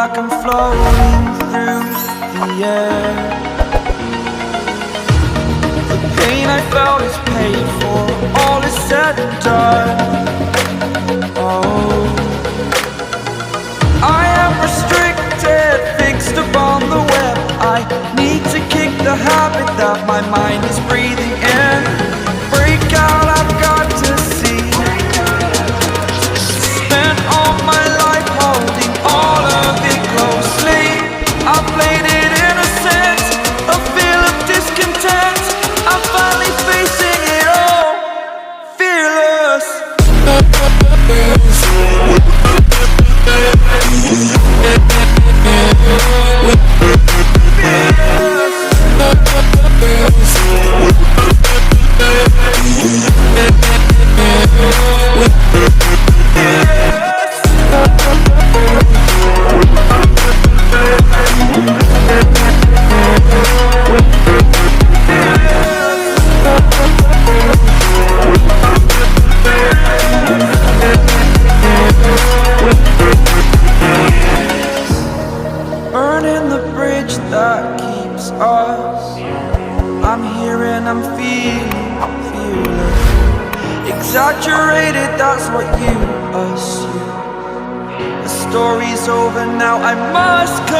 like I'm floating through the air. The pain I felt is paid for, all is said and done. Oh, I am restricted, fixed upon the web. I need to kick the habit that my mind is breathing in. Break out, I've got to see. Spent all my life holding all of it closely. I played it innocent, a feel of discontent. I'm finally facing it all, fearless. Burning the bridge that keeps us. I'm here and I'm feeling fearless. Exaggerated, that's what you assume. The story's over now, I must come